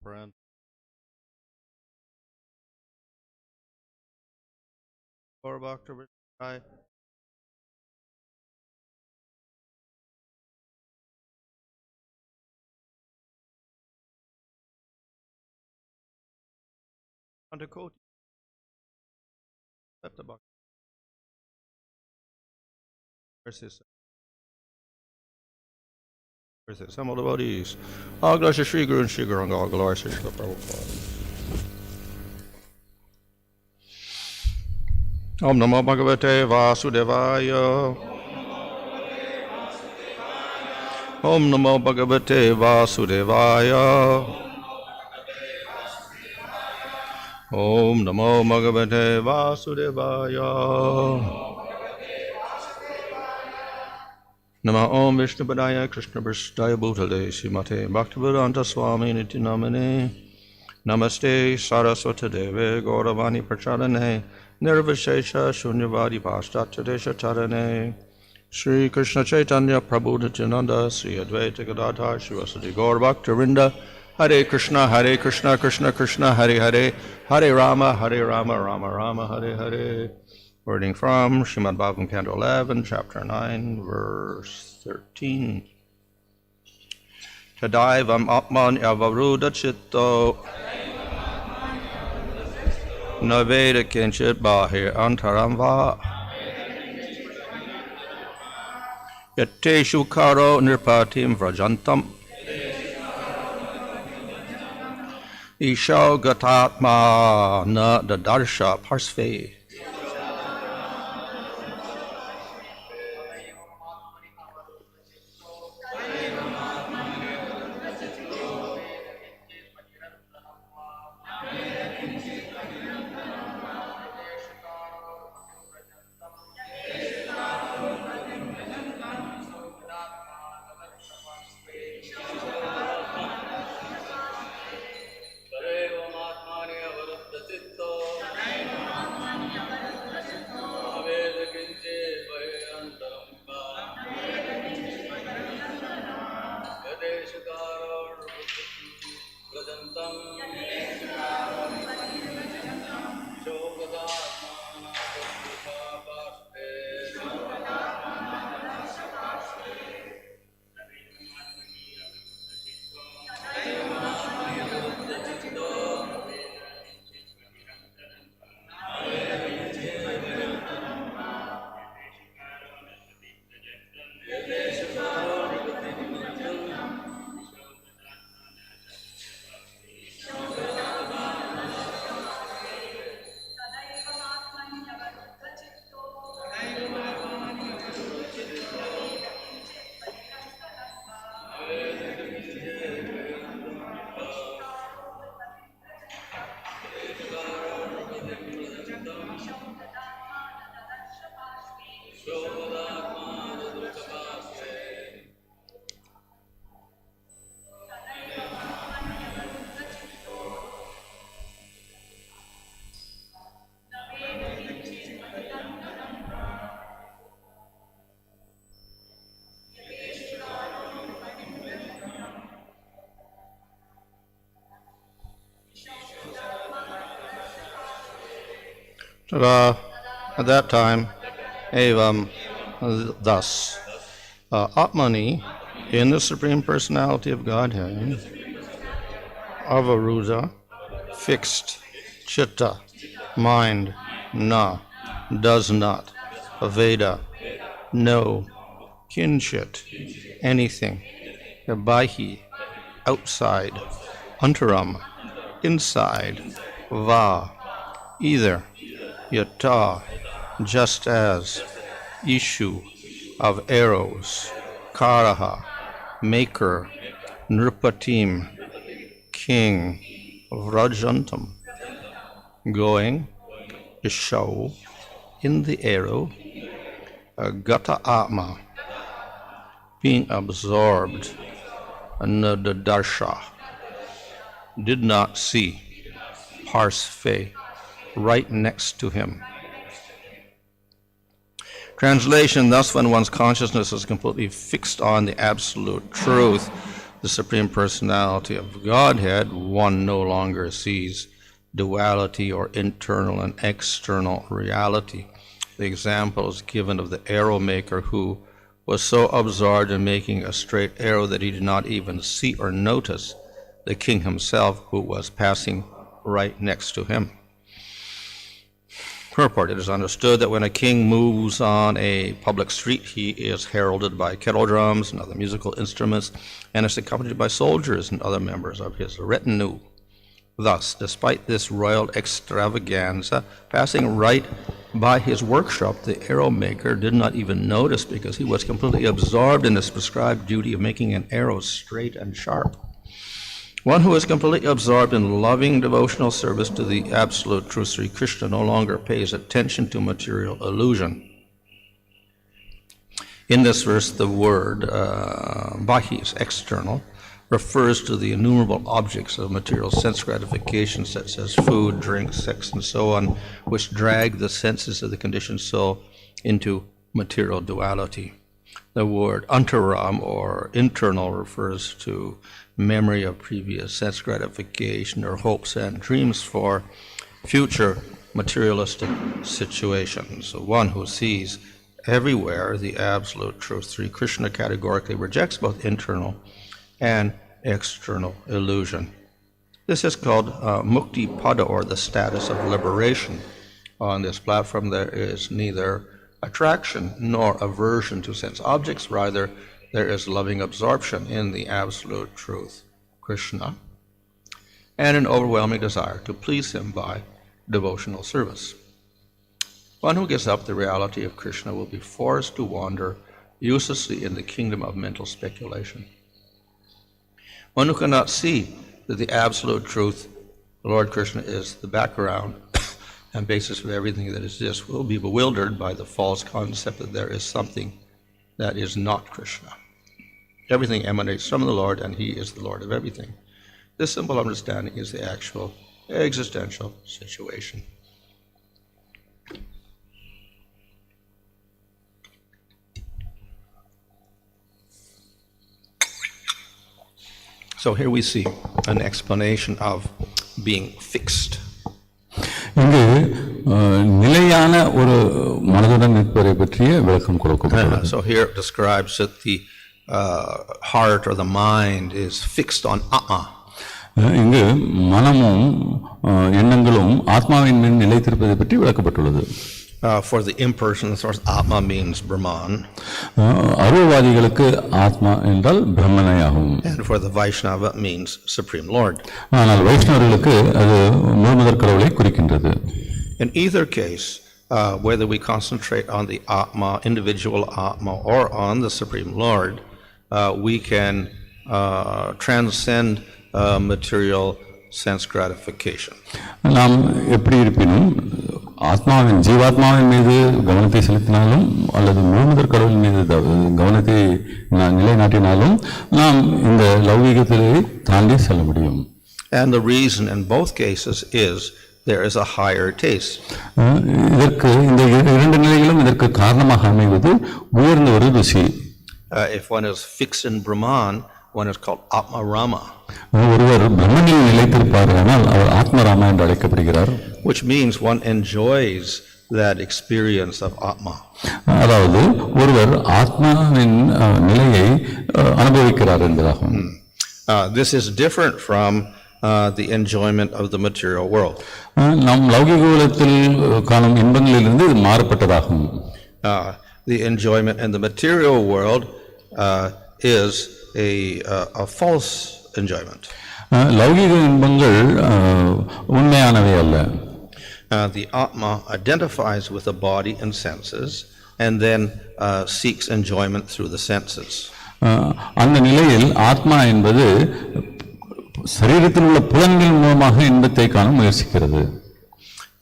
parent. Or Bhakta Vijay. Undercoat. That's the Bhakta. Where's this? Some of the devotees. Aglasha Shri Guru and Shri Guru and Glory Shri Prabhupada. Om Namo Bhagavate Vasudevaya. Om Namo Bhagavate Vasudevaya. Om Namo Bhagavate Vasudevaya. Nama Om Vishnu Padaya Krishna Prasthaya Bhutale Srimate Bhaktivedanta Swami Nityanamane. Namaste Saraswati Deve Gauravani Prachadane Nirvishesha Shunyavadi Paschatadesha Tarane Sri Krishna Chaitanya Prabhu Nityananda Sri Advaita Gadadhar Shivasati Gaur Bhaktarinda Hare Krishna Krishna Krishna Hare Hare Hare Rama Rama Rama Hare Hare. Wording from Srimad Bhagavatam, Canto 11, Chapter 9, Verse 13. Tadaivam ātmany avaruddha-citto na veda kiñcid bahir antaraṁ yatheṣu-kāro nṛ-patim vrajantam iṣau gatātmā na dadarśa pārśve. tadaivam ātmany avaruddha-citto veda kiñcid bahir antaraṁ yatheṣu-kāro vrajantam iṣau gata-ātmā pārśve Tadā. At that time, evam, thus, ātmani, in the Supreme Personality of Godhead, avaruddha, fixed, cittaḥ, mind, na, does not, veda, no, kiñcit, anything, bahiḥ, outside, antaraṁ, inside, va, either, yata, just as, iṣau, of arrows, kāraha, maker, nṛ-patim, king, vrajantam, going, iṣau, in the arrow, gata-ātmā, being absorbed, dadarśa, did not see, pārśve, right next to him. Translation: thus when one's consciousness is completely fixed on the absolute truth, the Supreme Personality of Godhead, one no longer sees duality or internal and external reality. The example is given of the arrow maker who was so absorbed in making a straight arrow that he did not even see or notice the king himself, who was passing right next to him. Purport: it is understood that when a king moves on a public street, he is heralded by kettle drums and other musical instruments, and is accompanied by soldiers and other members of his retinue. Thus, despite this royal extravaganza, passing right by his workshop, the arrow maker did not even notice, because he was completely absorbed in his prescribed duty of making an arrow straight and sharp. One who is completely absorbed in loving devotional service to the Absolute Truth Sri Krishna no longer pays attention to material illusion. In this verse, the word bahir, external, refers to the innumerable objects of material sense gratification, such as food, drink, sex, and so on, which drag the senses of the conditioned soul into material duality. The word antaraṁ, or internal, refers to memory of previous sense gratification or hopes and dreams for future materialistic situations. So one who sees everywhere the Absolute Truth Sri Krishna categorically rejects both internal and external illusion. This is called mukti pada, or the status of liberation. On this platform there is neither attraction nor aversion to sense objects, rather there is loving absorption in the Absolute Truth, Krishna, and an overwhelming desire to please him by devotional service. One who gives up the reality of Krishna will be forced to wander uselessly in the kingdom of mental speculation. One who cannot see that the Absolute Truth, Lord Krishna, is the background and basis of everything that exists will be bewildered by the false concept that there is something that is not Krishna. Everything emanates from the Lord, and he is the Lord of everything. This simple understanding is the actual existential situation. So here we see an explanation of being fixed. இங்கு நிலையான ஒரு மனதுடன் நிற்பதை பற்றிய விளக்கம் கொடுக்கப்பட்டுள்ளது. So here it describes that the heart or the mind is fixed on ātmā. இங்கு மனமும் எண்ணங்களும் ஆத்மாவின் மேல் நிலைத்திருப்பதை பற்றி விளக்கப்பட்டுள்ளது. For the impersonal source, ātmā means Brahman. அருவவாதிகளுக்கு ஆத்மா என்றால் பிரம்மனையாகும். And for the Vaishnava, it means Supreme Lord. ஆனால் வைஷ்ணவர்களுக்கு அது முழுமுதற் கடவுளை குறிக்கின்றது. In either case, whether we concentrate on the ātmā, individual ātmā, or on the Supreme Lord, we can transcend material sense gratification. நாம் எப்படி இருப்பினும் ஆத்மாவின் ஜீவாத்மாவின் மீது கவனத்தை செலுத்தினாலும் அல்லது முழுமுதற் கடவுளின் மீது கவனத்தை நிலைநாட்டினாலும் நாம் இந்த லௌகீகத்திலே தாண்டி செல்ல முடியும். And the reason in both cases is there is a higher taste. இதற்கு இந்த இரண்டு நிலைகளும் இதற்கு காரணமாக அமைவது உயர்ந்த ஒரு ருசி. If one is fixed in Brahman, one is called ātmarāma. ஒருவர் பிரம்மனில் நிலைத்திருப்பார்கள், அவர் ஆத்மராமா என்று அழைக்கப்படுகிறார். Which means one enjoys that experience of ātmā. அதாவது ஒருவர் ஆத்மாவின் நிலையை அனுபவிக்கிறார் என்பதாகும். This is different from the enjoyment of the material world. நாம் லௌகிக உலகத்தில் காணும் இன்பங்களிலிருந்து இது மாறுபட்டதாகும். The enjoyment in the material world is a false enjoyment. லௌகிக இன்பங்கள் உண்மையானவை அல்ல. The ātmā identifies with the body and senses and then seeks enjoyment through the senses. அந்த நிலையில் ஆத்மா என்பது சரீரத்தில் உள்ள புலன்கள் மூலமாக இன்பத்தை காண முயற்சிக்கிறது.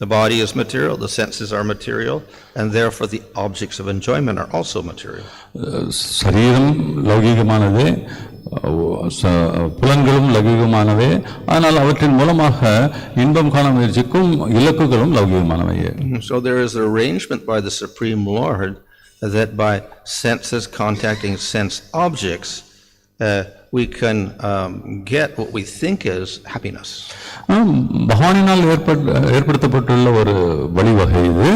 The body is material, the senses are material, and therefore the objects of enjoyment are also material. சரீரம் லௌகிகமானது, புலன்களும் லௌகிகமானவே, ஆனால் அவற்றின் மூலமாக இன்பம் காண முயற்சிக்கும் இலக்குகளும் லௌகிகமானவையே. So there is an arrangement by the Supreme Lord that by senses contacting sense objects, we can get what we think is happiness. பகவானினால் ஏற்படுத்தப்பட்டுள்ள ஒரு வழிவகை இது.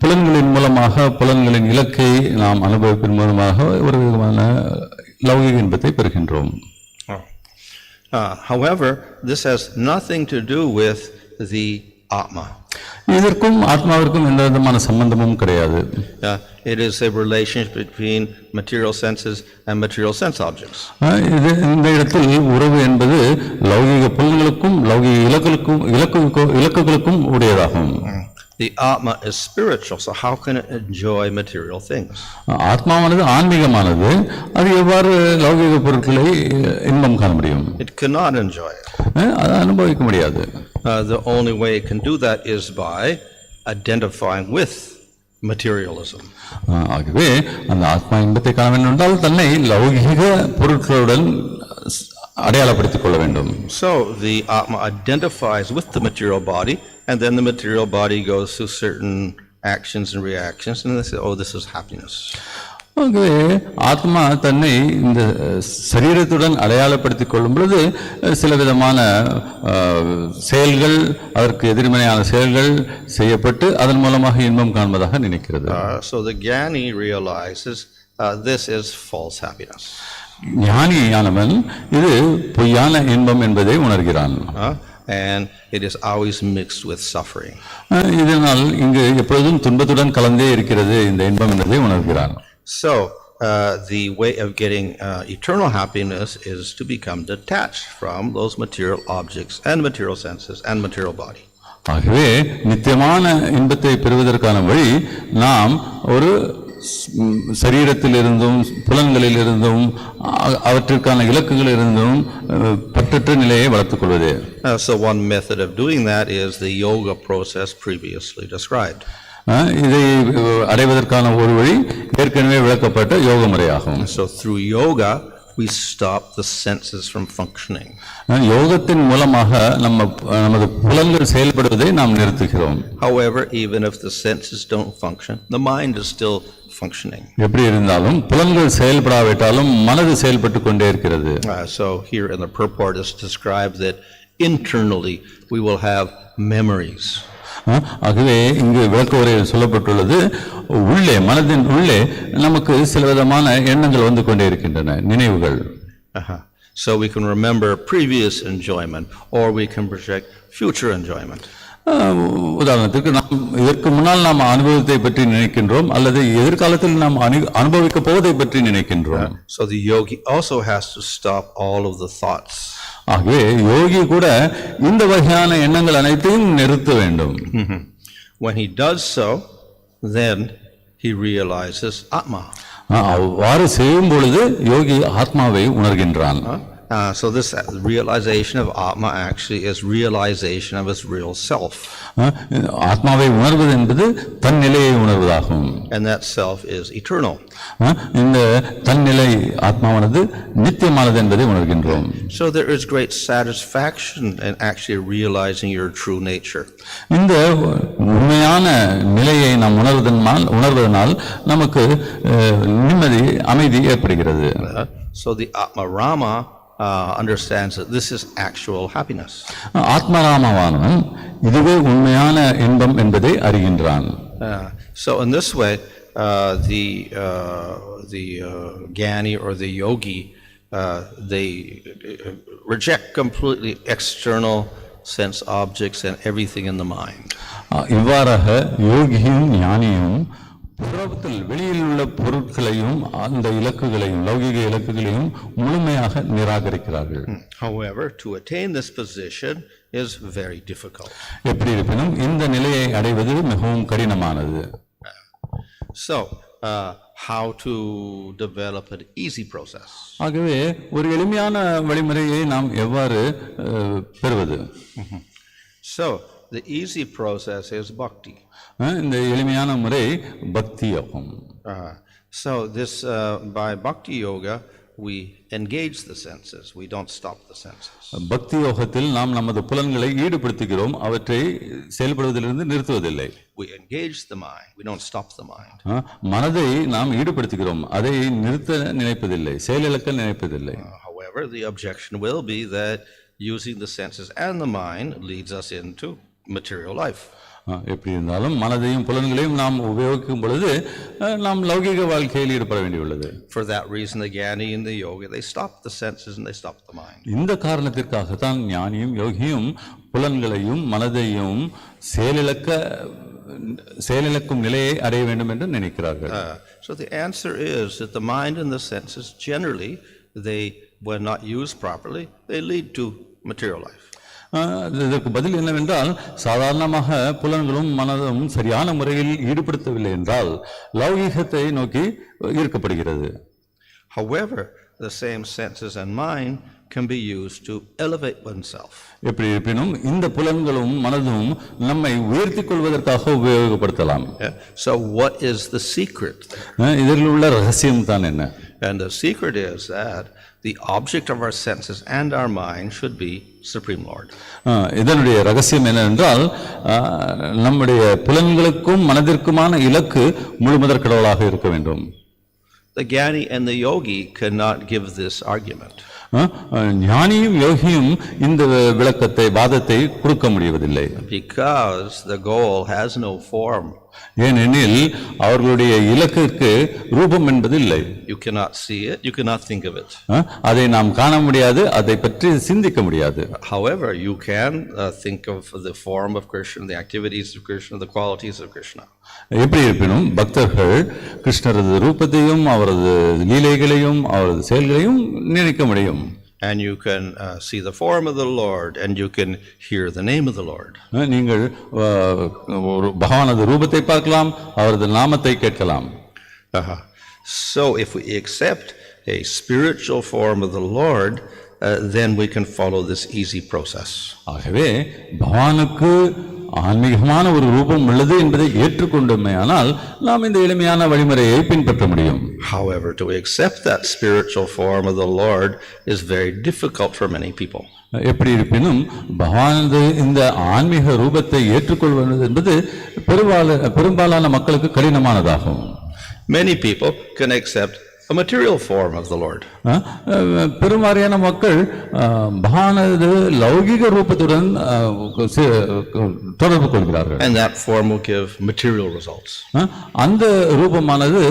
புலன்களின் மூலமாக புலன்களின் இலக்கை நாம் அனுபவிப்பின் மூலமாக ஒரு விதமான லௌகிக இன்பத்தை பெறுகின்றோம். However, this has nothing to do with the ātmā. இதற்கும் ஆத்மாவிற்கும் எந்த விதமான சம்பந்தமும் கிடையாது. It is a relationship between material senses and material sense objects. இந்த இடத்தில் உறவு என்பது லௌகிக புலன்களுக்கும் லௌகிக இலக்குகளுக்கும் உடையதாகும். The ātmā is spiritual, so how can it enjoy material things? ஆத்மாவானது ஆன்மீகமானது, அது எவ்வாறு லௌகிக பொருட்களை இன்பம் காண முடியும்? It cannot enjoy it. அதை அனுபவிக்க முடியாது. The only way it can do that is by identifying with materialism. ஆகவே அந்த ஆத்மா இன்பத்தை காண வேண்டும் என்றால் தன்னை லௌகிக பொருட்களுடன் அடையாளப்படுத்திக் கொள்ள வேண்டும். So the ātmā identifies with the material body, and then the material body goes through certain actions and reactions, and they say, oh, this is happiness. ஆகவே ஆத்மா தன்னை இந்த சரீரத்துடன் அடையாளப்படுத்திக் கொள்ளும் பொழுது சில விதமான செயல்கள், அதற்கு எதிர்மறையான செயல்கள் செய்யப்பட்டு அதன் மூலமாக இன்பம் காண்பதாக நினைக்கிறது. So the jnani realizes this is false happiness. ஞானியானவன் இது பொய்யான இன்பம் என்பதை உணர்கிறான். And it is always mixed with suffering. இதனால் இங்கு எப்பொழுதும் துன்பத்துடன் கலந்தே இருக்கிறது இந்த இன்பம் என்பதை உணர்கிறான். So the way of getting eternal happiness is to become detached from those material objects and material senses and material body. ஆகவே நித்தியமான இன்பத்தை பெறுவதற்கான வழி நாம் ஒரு சரீரத்திலிருந்தும் புலன்களில் இருந்தும் அவற்றிற்கான இலக்குகளில் இருந்தும் பற்றற்ற நிலையை வளர்த்துக் கொள்வது. So one method of doing that is the yoga process previously described. இதை அடைவதற்கான ஒரு வழி ஏற்கனவே விளக்கப்பட்ட யோக முறையாகும். So through yoga we stop the senses from functioning. யோகத்தின் மூலமாக நமது புலன்கள் செயல்படுவதை நாம் நிறுத்துகிறோம். However, even if the senses don't function, the mind is still functioning. எப்படி இருந்தாலும் புலன்கள் செயல்படாவிட்டாலும் மனது செயல்பட்டு கொண்டே இருக்கிறது. So here in the purport is described that internally we will have memories. ஆகவே இங்கு விளக்க உரையில் சொல்லப்பட்டுள்ளது, உள்ளே மனதின் உள்ளே நமக்கு சில விதமான எண்ணங்கள் வந்து கொண்டே இருக்கின்றன, நினைவுகள். So we can remember previous enjoyment or we can project future enjoyment. உதாரணத்துக்கு நாம் இதற்கு முன்னால் நாம் அனுபவத்தை பற்றி நினைக்கின்றோம் அல்லது எதிர்காலத்தில் நாம் அனுபவிக்க போவதை பற்றி நினைக்கின்றோம். So the yogi also has to stop all of the thoughts. ஆகவே யோகி கூட இந்த வகையான எண்ணங்கள் அனைத்தையும் நிறுத்த வேண்டும். When he does so, then he realizes ātmā. அவ்வாறு செய்யும் பொழுது யோகி ஆத்மாவை உணர்கின்றான். So this realization of ātmā actually is realization of his real self. ஆத்மாவை உணர்வது என்பது தன் நிலையை உணர்வதாகும். And that self is eternal. இந்த தன்னிலை ஆத்மாவானது நித்தியமானது என்பதை உணர்கின்றோம். So there is great satisfaction in actually realizing your true nature. இந்த உண்மையான நிலையை நாம் உணர்வதனால் நமக்கு நிம்மதி, அமைதி ஏற்படுகிறது. So the ātmā-rāma understands that this is actual happiness. ஆத்மராமவானவன் இதுவே உண்மையான இன்பம் என்பதை அறிகின்றான். So in this way the jnani or the yogi they reject completely external sense objects and everything in the mind. இவ்வாறாக யோகியும் ஞானியும் புறத்தில் வெளியில் உள்ள பொருட்களையும் அந்த இலக்குகளையும் லௌகிக இலக்குகளையும் முழுமையாக நிராகரிக்கிறார்கள். However, to attain this position is very difficult. எப்படி இருப்பினும் இந்த நிலையை அடைவது மிகவும் கடினமானது. So how to develop an easy process? ஆகவே ஒரு எளிமையான வழிமுறையை நாம் எவ்வாறு பெறுவது? So the easy process is bhakti. இந்த எளிமையான முறை பக்தி யோகம். So this by bhakti yoga we engage the senses, we don't stop the senses. பக்தி யோகத்தில் நாம் நமது புலன்களை ஈடுபடுத்துகிறோம், அவற்றை செயல்படுவதிலிருந்து நிறுத்துவதில்லை. We engage the mind, we don't stop the mind. மனதை நாம் ஈடுபடுத்துகிறோம், அதை நிறுத்த நினைப்பதில்லை, செயலிழக்க நினைப்பதில்லை. However, the objection will be that using the senses and the mind leads us into material life. எப்படி இருந்தாலும் மனதையும் புலன்களையும் நாம் உபயோகிக்கும் பொழுது நாம் லௌகிக வாழ்க்கையில் ஈடுபட வேண்டியுள்ளது. For that reason, the jnani and the yogi, they stop the senses and they stop the mind. இந்த காரணத்திற்காகத்தான் ஞானியும் யோகியும் புலன்களையும் மனதையும் செயலிழக்கும் நிலையை அடைய வேண்டும் என்று நினைக்கிறார்கள். So the answer is that the mind and the senses generally, they, when not used properly, they lead to material life. இதற்கு பதில் என்னவென்றால், சாதாரணமாக புலன்களும் மனதும் சரியான முறையில் ஈடுபடுத்தவில்லை என்றால் லௌகீகத்தை நோக்கி ஈர்க்கப்படுகிறது. However, the same senses and mind can be used to elevate oneself. எப்படி இருப்பினும் இந்த புலன்களும் மனதும் நம்மை உயர்த்திக் கொள்வதற்காக உபயோகப்படுத்தலாம். So what is the secret? இதில் உள்ள ரகசியம் தான் என்ன? And the secret is that the object of our senses and our mind should be Supreme Lord. இதனுடைய ரகசியம் என்னவென்றால், நம்முடைய புலன்களுக்கும் மனதிற்குமான இலக்கு முழுமுதற் கடவுளாக இருக்க வேண்டும். The jnani and the yogi cannot give this argument. ஞானியும் யோகியும் இந்த விளக்கத்தை வாதத்தை கொடுக்க முடிவதில்லை. Because the goal has no form. ஏனெனில் அவர்களுடைய இலக்கிற்கு ரூபம் என்பது இல்லை. You cannot see it, you cannot think of it. அதை நாம் காண முடியாது, அதை பற்றி சிந்திக்க முடியாது. However, you can think of the form of Krishna, the activities of Krishna, the qualities of Krishna. எப்படி இருப்பினும் பக்தர்கள் கிருஷ்ணரது ரூபத்தையும் அவரது லீலைகளையும் அவரது செயல்களையும் நினைக்க முடியும். And you can see the form of the Lord and you can hear the name of the Lord. நீங்கள் பகவானது ரூபத்தை பார்க்கலாம், அவரது நாமத்தை கேட்கலாம். So if we accept a spiritual form of the Lord, then we can follow this easy process. ஆகவே பகவானுக்கு ஆன்மீகமான ஒரு ரூபம் உள்ளது என்பதை ஏற்றுக்கொண்டோமேயானால் நாம் இந்த எளிமையான வழிமுறையை பின்பற்ற முடியும். However, to accept that spiritual form of the Lord is very difficult for many people. எப்படி இருப்பினும் பகவானது இந்த ஆன்மீக ரூபத்தை ஏற்றுக்கொள்வது என்பது பெரும்பாலான மக்களுக்கு கடினமானதாகும். Many people can accept a material form of the Lord. பெரும்பாலான மக்கள் பகவானது லௌகிக ரூபத்துடன் தொடர்பு கொள்கிறார்கள். And that form will give material results. அந்த ரூபமானது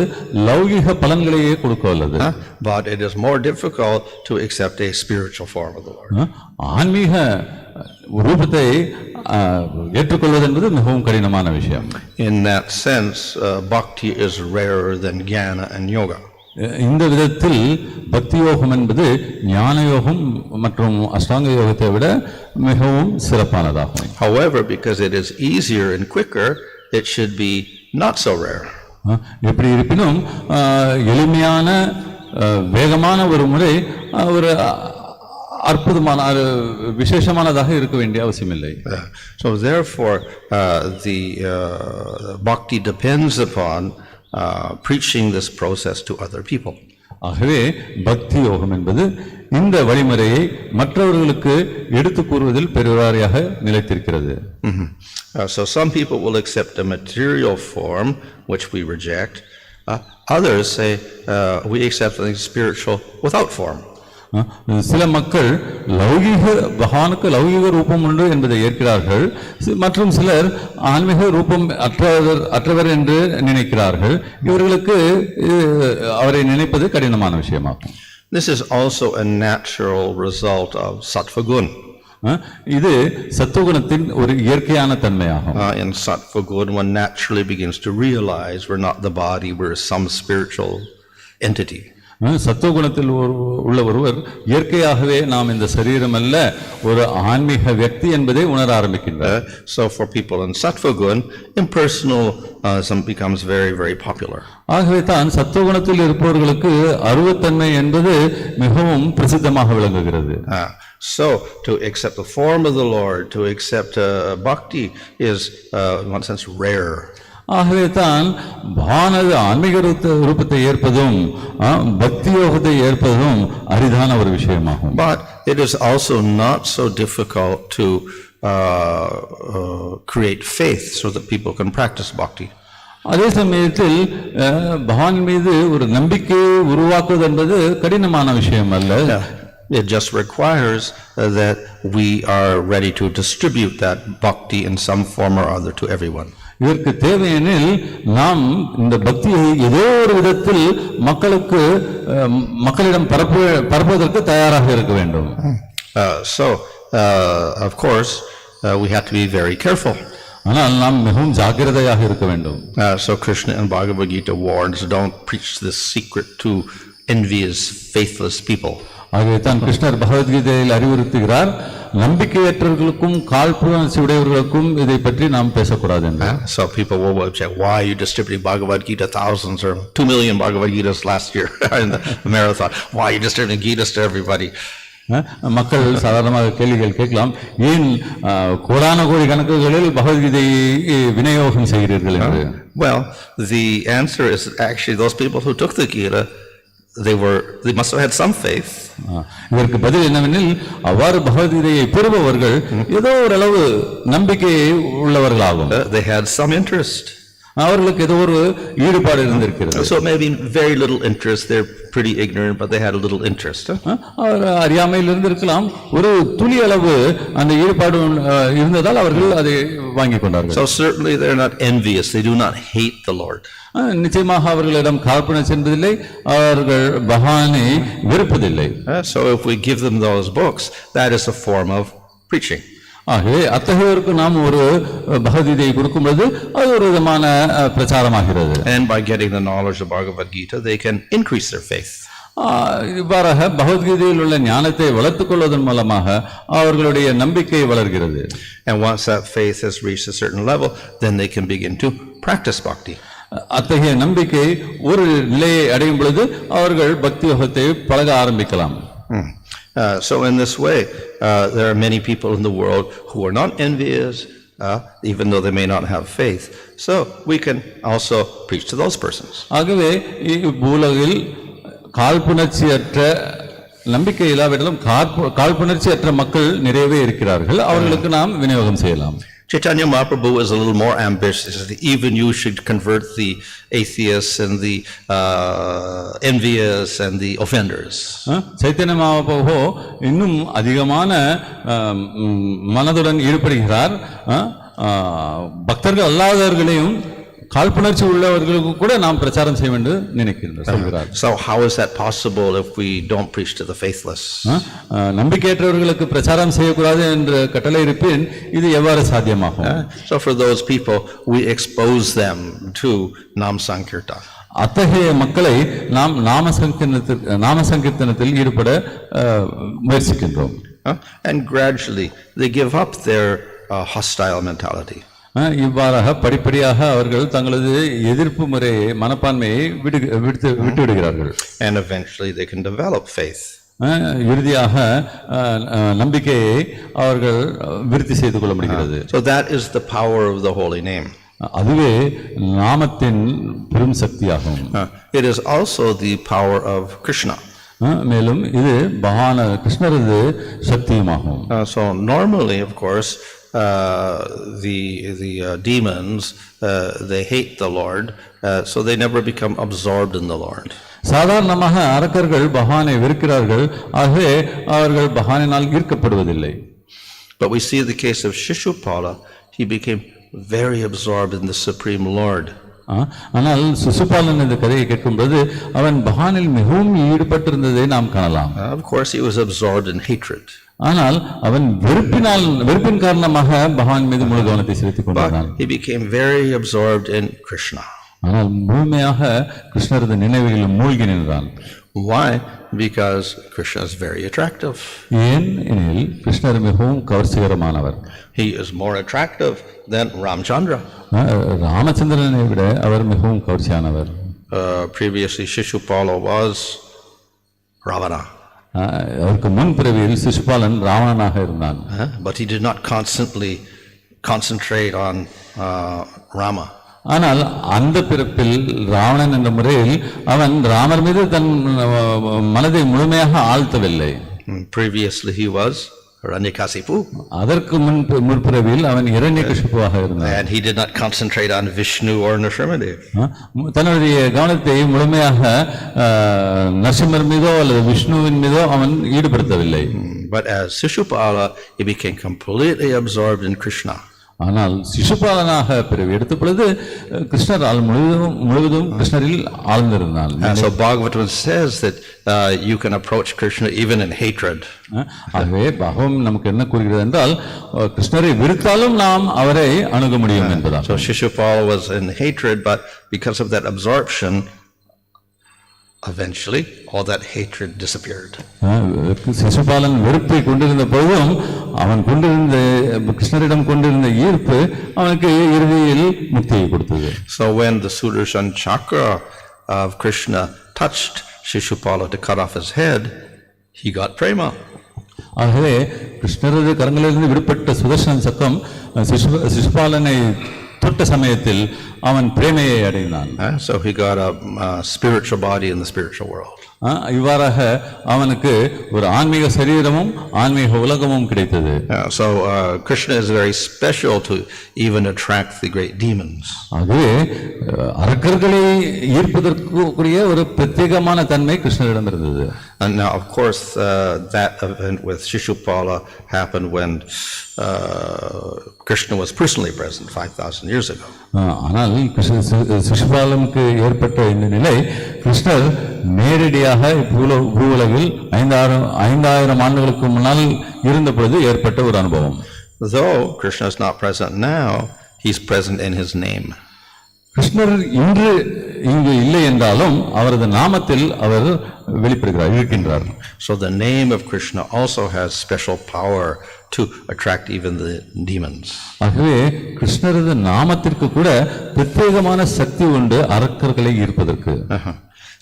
லௌகிக பலன்களையே கொடுக்க வல்லது. But it is more difficult to accept a spiritual form of the Lord. ஆன்மீக ரூபத்தை ஏற்றுக்கொள்வது என்பது மிகவும் கடினமான விஷயம். In that sense, bhakti is rarer than jnana and yoga. இந்த விதத்தில் பக்தி யோகம் என்பது ஞான யோகம் மற்றும் அஷ்டாங்க யோகத்தை விட மிகவும் சிறப்பானதாகும். However, because it is easier and quicker, it should be not so rare. எப்படி இருப்பினும் எளிமையான வேகமான ஒரு முறை ஒரு அற்புதமான விசேஷமானதாக இருக்க வேண்டிய அவசியமில்லை. So therefore, the bhakti depends upon preaching this process to other people. ஆகவே பக்தி யோகம் என்பது இந்த வழிமுறையை மற்றவர்களுக்கு எடுத்து கூறுவதில் பெருவாரியாக நிலைத்திருக்கிறது. So some people will accept a material form which we reject. Others say we accept something spiritual without form. சில மக்கள் பகவானுக்கு லௌகிக ரூபம் உண்டு என்பதை ஏற்கிறார்கள், மற்றும் சிலர் ஆன்மீக ரூபம் அற்றவர் என்று நினைக்கிறார்கள். இவர்களுக்கு அவரை நினைப்பது கடினமான விஷயமாகும். This is also a natural result of sattva gun. இது சத்துவகுணத்தின் ஒரு இயற்கையான தன்மையாகும். In sattva gun, one naturally begins to realize we're not the body, we're some spiritual entity. சத்துவகுணத்தில் உள்ள ஒருவர் இயற்கையாகவே நாம் இந்த சரீரம் அல்ல, ஒரு ஆன்மீக வியக்தி என்பதை உணர ஆரம்பிக்கின்றார். So for people in sattva gun, impersonalism becomes very, very popular. ஆகவே தான் சத்துவகுணத்தில் இருப்பவர்களுக்கு அருவத்தன்மை என்பது மிகவும் பிரசித்தமாக விளங்குகிறது. So to accept the form of the Lord, to accept bhakti is in one sense rare. ஆகவே தான் பகவானது ஆன்மீக ரூபத்தை ஏற்பதும் பக்தி யோகத்தை ஏற்பதும் அரிதான ஒரு விஷயமாகும். But it is also not so difficult to create faith so that people can practice bhakti. அதே சமயத்தில் பகவான் மீது ஒரு நம்பிக்கையை உருவாக்குவது என்பது கடினமான விஷயம் அல்ல. It just requires that we are ready to distribute that bhakti in some form or other to everyone. இதற்கு தேவையெனில் நாம் இந்த பக்தியை ஏதோ ஒரு விதத்தில் மக்களிடம் பரப்புவதற்கு தயாராக இருக்க வேண்டும். Of course, we have to be very careful. ஆனால் நாம் மிகவும் ஜாக்கிரதையாக இருக்க வேண்டும். So Krishna and Bhagavad Gita warns, don't preach this secret to envious, faithless people. ஆகவே தான் கிருஷ்ணர் பகவத்கீதையில் அறிவுறுத்துகிறார், நம்பிக்கையற்றவர்களுக்கும் காழ்ப்புணர்ச்சி உடையவர்களுக்கும் இதை பற்றி நாம் பேசக்கூடாது என்று. So people will check, why you distributing Bhagavad Gita, thousands or 2 million Bhagavad Gitas last year in the marathon? Why you distributing Gitas to everybody? மக்கள் சாதாரணமாக கேள்விகள் கேட்கலாம், ஏன் கோடான கோடி கணக்குகளில் பகவத்கீதையை விநியோகம் செய்கிறீர்கள் என்று. Well, the answer is actually those people who took the Gita, they must have had some faith. இதற்கு பதில் என்னவெனில், அவ்வாறு பகவத்கீதையை பெறுபவர்கள் ஏதோ ஒரு அளவு நம்பிக்கை உள்ளவர்களாகும். They had some interest. அவர்களுக்கு ஏதோ ஒரு ஈடுபாடு இருந்திருக்கிறது. So maybe very little interest, they're pretty ignorant, but they had a little interest. அவர் அறியாமையில் இருந்திருக்கலாம், ஒரு துளி அளவு அந்த ஈடுபாடு இருந்ததால் அவர்கள் அதை வாங்கி கொண்டார்கள். So certainly they're not envious, they do not hate the Lord. நிச்சயமாக அவர்களிடம் காழ்ப்புணர்ச்சி என்பதில்லை, அவர்கள் பகவானை வெறுப்பதில்லை. So if we give them those books, that is a form of preaching. ஆகவே அத்தகையோருக்கு நாம் ஒரு பகவத்கீதையை கொடுக்கும்போது அது ஒரு விதமான பிரச்சாரமாகிறது. And by getting the knowledge of Bhagavad Gita, they can increase their faith. இவ்வாறாக பகவத்கீதையில் உள்ள ஞானத்தை வளர்த்துக் கொள்வதன் மூலமாக அவர்களுடைய நம்பிக்கை வளர்கிறது. And once that faith has reached a certain level, then they can begin to practice bhakti. அத்தகைய நம்பிக்கை ஒரு நிலையை அடையும் பொழுது அவர்கள் பக்தி யோகத்தை பழக ஆரம்பிக்கலாம். So in this way, there are many people in the world who are not envious, even though they may not have faith. So we can also preach to those persons. ஆகவே பூலகில் காழ்ப்புணர்ச்சியற்ற நம்பிக்கை இல்லாவிட்டாலும் காழ்ப்புணர்ச்சியற்ற மக்கள் நிறையவே இருக்கிறார்கள். அவர்களுக்கு நாம் விநியோகம் செய்யலாம். Chaitanya Mahaprabhu is a little more ambitious. Even you should convert the atheists and the envious and the offenders. Chaitanya Mahaprabhu இன்னும் அதிகமான மனதுடன் ஈடுபடுகிறார். பக்தர்கள் அல்லாதவர்களையும் காழ்ப்புணர்ச்சி உள்ளவர்களுக்கு கூட நாம் பிரச்சாரம் செய்ய வேண்டும் நினைக்கிறார். So how is that possible if we don't preach to the faithless? நம்பிக்கையற்றவர்களுக்கு பிரச்சாரம் செய்யக்கூடாது என்ற கட்டளை இருப்பின் இது எவ்வாறு சாத்தியமாகும்? So for those people we expose them to Nam Sankirtan. அத்தகைய மக்களை நாம் நாம சங்கீர்த்தனத்தில் ஈடுபட முயற்சிக்கின்றோம். And gradually they give up their hostile mentality. இவ்வாறாக படிப்படியாக அவர்கள் தங்களது எதிர்ப்பு முறையை மனப்பான்மையை விட்டு விடுகிறார்கள். And eventually they can develop faith. இறுதியாக நம்பிக்கையை அவர்கள் விருத்தி செய்து கொள்ள முடிகிறது. So that is the power of the holy name. அதுவே நாமத்தின் பெரும் சக்தியாகும். It is also the power of Krishna. மேலும் இது பகவான் கிருஷ்ணரது சக்தியுமாகும். So normally, of course, the demons they hate the Lord, so they never become absorbed in the Lord. சாதாரணமாக அரக்கர்கள் பகவானை வெறுக்கிறார்கள், ஆகவே அவர்கள் பகவானினால் ஈர்க்கப்படுவதில்லை. But we see the case of Shishupala, he became very absorbed in the Supreme Lord. ஆனால் சிசுபாலன் இந்த கதையை கேட்கும்போது அவன் பகவானில் மிகவும் ஈடுபட்டிருந்ததை நாம் காணலாம். Of course he was absorbed in hatred. ஆனால் அவன் வெறுப்பின் காரணமாக பகவான் மீது முழு கவனத்தை செலுத்திக் கொண்டான். He became very absorbed in Krishna. ஆனால் முழுமையாக கிருஷ்ணரது நினைவுகளில் மூழ்கி நின்றான். Why? Because Krishna is very attractive. ஏன் எனில் கிருஷ்ணர் மிகவும் கவர்ச்சிகரமானவர். He is more attractive than Ramchandra. ராமச்சந்திரனை விட அவர் மிகவும் கவர்ச்சியானவர். Previously Shishupala was Ravana. அவருக்கு முன் பிறவியில் சிசுபாலன் ராவணனாக இருந்தான். But he did not constantly concentrate on Rama. ஆனால் அந்த பிறப்பில் ராவணன் என்ற முறையில் அவன் ராமர் மீது தன் மனதை முழுமையாக ஆழ்த்தவில்லை. Previously he was Hiranyakasipu. அதற்கு முற்பிறவியில் அவன் இரண்யகசிப்புவாக இருந்தான். And he did not concentrate on Vishnu or Nrsimhadev. தன்னுடைய கவனத்தை முழுமையாக நரசிம்மர் மீதோ அல்லது விஷ்ணுவின் மீதோ அவன் ஈடுபடுத்தவில்லை. But as Shishupala, he became completely absorbed in Krishna. ஆனால் சிசுபாலனாக பிறவி எடுத்த பொழுது கிருஷ்ணர் முழுவதும் கிருஷ்ணரில் ஆழ்ந்திருந்தான். So Bhagavatham says that you can approach Krishna even in hatred. ஆகவே பாகவம் நமக்கு என்ன கூறுகிறது என்றால் கிருஷ்ணரை விருத்தாலும் நாம் அவரை அணுக முடியும் என்பதால். So Shishupala was in hatred, but because of that absorption, eventually all that hatred disappeared. சிசுபாலன் வெறுப்பை கொண்டிருந்த பொழுதும் அவன் கொண்டிருந்த கிருஷ்ணரிடம் கொண்டிருந்த ஈர்ப்பு அவனுக்கு இறுதியில் முக்தியை கொடுத்தது. So when the Sudarshan chakra of Krishna touched Shishupala to cut off his head, he got prema. ஆகவே கிருஷ்ணரது கரங்களிலிருந்து விடுபட்ட சுதர்சன சக்கம் சிசுபாலனை தொட்ட சமயத்தில் அவன் பிரேமையை அடைந்தான். So he got a spiritual body in the spiritual world. இவ்வாறாக அவனுக்கு ஒரு ஆன்மீக சரீரமும் ஆன்மீக உலகமும் கிடைத்தது. So Krishna is very special to even attract the great demons. ஆகவே அரக்கர்களை ஈர்ப்பதற்குரிய ஒரு பிரத்யேகமான தன்மை கிருஷ்ணரிடம் இருந்தது. And now of course that event with Shishupala happened when Krishna was personally present 5,000 years ago. ஆனால் சிசுபாலனுக்கு ஏற்பட்ட இந்த நிலை கிருஷ்ணர் நேரடியாக பூவுலகில் 5,000 ஆண்டுகளுக்கு முன்னால் இருந்த பொழுது ஏற்பட்ட ஒரு அனுபவம். Though Krishna is not present now, he is present in his name. கிருஷ்ணர் இன்று இங்கு இல்லை என்றாலும் அவரது நாமத்தில் அவர் இருக்கின்றார். So the name of Krishna also has special power to attract even the demons. ஆகவே கிருஷ்ணரது நாமத்திற்கு கூட பிரத்யேகமான சக்தி உண்டு அரக்கர்களை ஈர்ப்பதற்கு.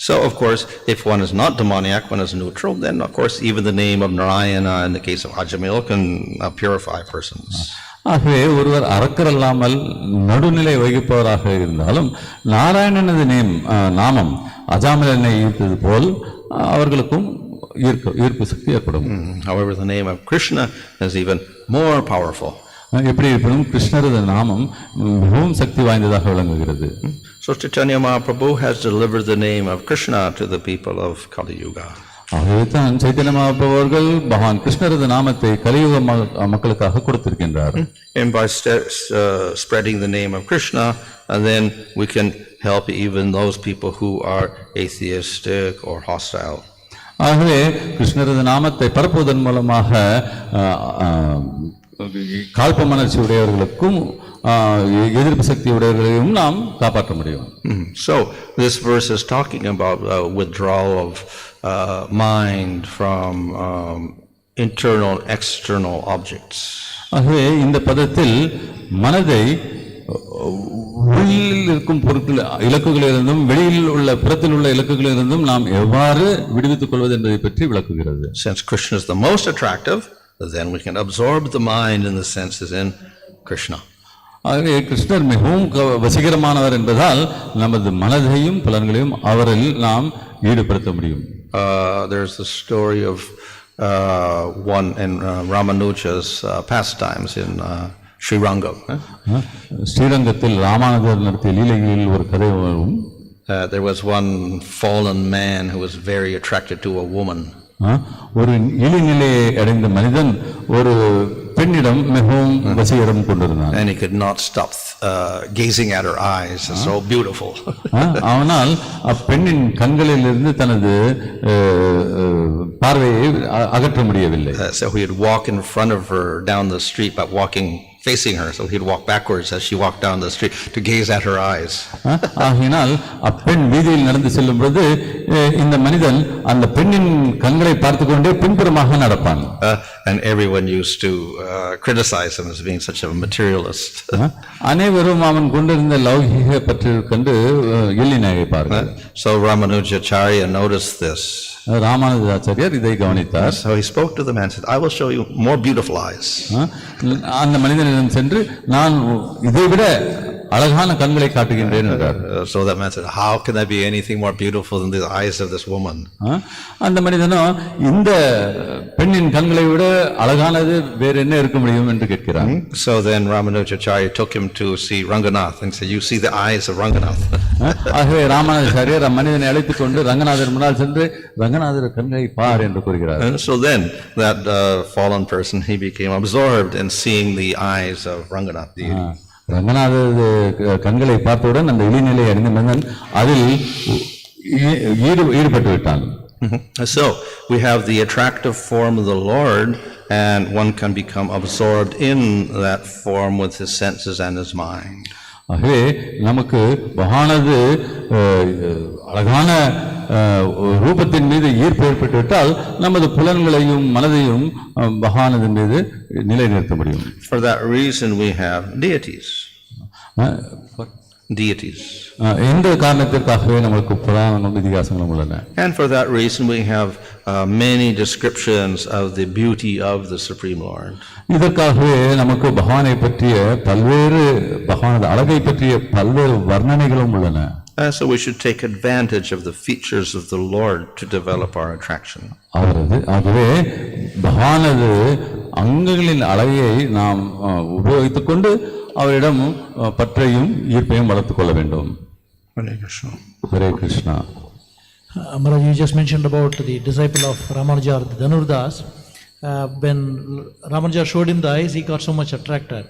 So of course if one is not demoniac, one is neutral, then of course even the name of Narayana in the case of Ajamil can purify persons. ஆகவே ஒருவர் அரக்கர் அல்லாமல் நடுநிலை வகிப்பவராக இருந்தாலும் நாராயணனது நாமம் அஜாமிலனை ஈர்த்தது போல் அவர்களுக்கும் ஈர்ப்பு சக்தி ஏற்படும். However, the name of Krishna is even more powerful. எப்படி இருப்பினும் கிருஷ்ணரது நாமம் மிகவும் சக்தி வாய்ந்ததாக விளங்குகிறது. So Chaitanya Mahaprabhu has delivered the name of Krishna to the people of Kali Yuga. ஆகவே தான் சைத்தன்ய மகாபிரபு அவர்கள் பகவான் கிருஷ்ணரது நாமத்தை கலியுக மக்களுக்காக கொடுத்திருக்கின்றார். And by spreading the name of Krishna, and then we can help even those people who are atheistic or hostile. ஆகவே கிருஷ்ணரது நாமத்தை பரப்புவதன் மூலமாக காழ்ப்பு மனர்ச்சி உடையவர்களுக்கும் எதிர்ப்பு சக்தி உடையவர்களையும் நாம் காப்பாற்ற முடியும். So this verse is talking about withdrawal of mind from internal and external objects. ஆகவே இந்த பதத்தில் மனதை உள்ளில் இருக்கும் பொருட்கள் இலக்குகளிலிருந்தும் வெளியில் உள்ள புறத்தில் உள்ள இலக்குகளிலிருந்தும் நாம் எவ்வாறு விடுவித்துக் கொள்வது என்பதை பற்றி விளக்குகிறது. Since Krishna is the most attractive, then we can absorb the mind in the senses in Krishna. ஆகவே கிருஷ்ணர் மிகவும் வசீகரமானவர் என்பதால் நமது மனதையும் புலன்களையும் அவரில் நாம் ஈடுபடுத்த முடியும். There's the story of one in Ramanuja's pastimes in Srirangam. ஸ்ரீரங்கத்தில் ராமானுஜர் நடத்திய லீலைகளில் ஒரு கதை வரும். There was one fallen man who was very attracted to a woman. ஒரு இழிநிலையை அடைந்த மனிதன் ஒரு பெண்ணிடம் மிகவும் வசீகரம் கொண்டிருந்தான். And he could not stop gazing at her eyes. It's so beautiful. ஆனால் அப்பெண்ணின் கண்களிலிருந்து தனது பார்வையை அகற்ற முடியவில்லை. So he would walk in front of her down the street, but walking facing her, so he'd walk backwards as she walked down the street to gaze at her eyes. ஆகினால் அப்பெண் வீதியில் நடந்து செல்லும் பொழுது இந்த மனிதன் அந்த பெண்ணின் கண்களை பார்த்து கொண்டே பின்புறமாக நடப்பான். And everyone used to criticize him as being such a materialist. அனைவரும் அவன் கொண்டிருந்த லௌகிக பற்று கண்டு எள்ளி நகைப்பார்கள். So Ramanujacharya noticed this. Ramanujacharyar இதை கவனித்தார். So he spoke to the man and said, I will show you more beautiful eyes. அந்த மனிதனிடம் சென்று நான் இதைவிட அழகான கண்களை காட்டுகின்றேன் என்றார். So that man said, how can there be anything more beautiful than the eyes of this woman? அந்த மனிதனும் இந்த பெண்ணின் கண்களை விட அழகானது வேற என்ன இருக்க முடியும் என்று கேட்கிறார். So then Ramanujacharya took him to see Ranganath and said, you see the eyes of Ranganath. ஆகவே ராமானுஜாச்சாரியர் மனிதனை அழைத்துக் கொண்டு ரங்கநாதர் முன்னால் சென்று ரங்கநாதர் கண்களை பார் என்று கூறுகிறார். And so then that fallen person, he became absorbed in seeing the eyes of Ranganath deity. Ranganathar கண்களை பார்த்தவுடன் அந்த இழிநிலை அறிந்த மனிதன் அதில் ஈடுபட்டு விட்டான். So we have the attractive form of the Lord, and one can become absorbed in that form with his senses and his mind. ஆகவே நமக்கு பகவானது அழகான ரூபத்தின் மீது ஈர்ப்பு ஏற்பட்டு விட்டால் நமது புலன்களையும் மனதையும் பகவானதின் மீது நிலைநிறுத்த முடியும். For that reason we have deities. இந்த காரணத்திற்காகவே நமக்கு புராணங்களும் இதிகாசங்களும் உள்ளன. And for that reason we have many descriptions of the beauty of the Supreme Lord. இதற்காகவே நமக்கு பகவானை பற்றிய பல்வேறு பகவானது அழகை பற்றிய பல்வேறு வர்ணனைகளும் உள்ளன. So we should take advantage of the features of the Lord to develop our attraction. ஆகவே பகவானது அங்கங்களின் அழகை நாம் உபயோகித்துக் கொண்டு அவரிடம் பற்றையும் ஈர்ப்பையும் வளர்த்துக் கொள்ள வேண்டும். Hare Krishna. Maharaj, you just mentioned about the disciple of Ramanuja, Dhanurdas. When Ramanuja showed him the eyes, he got so much attracted.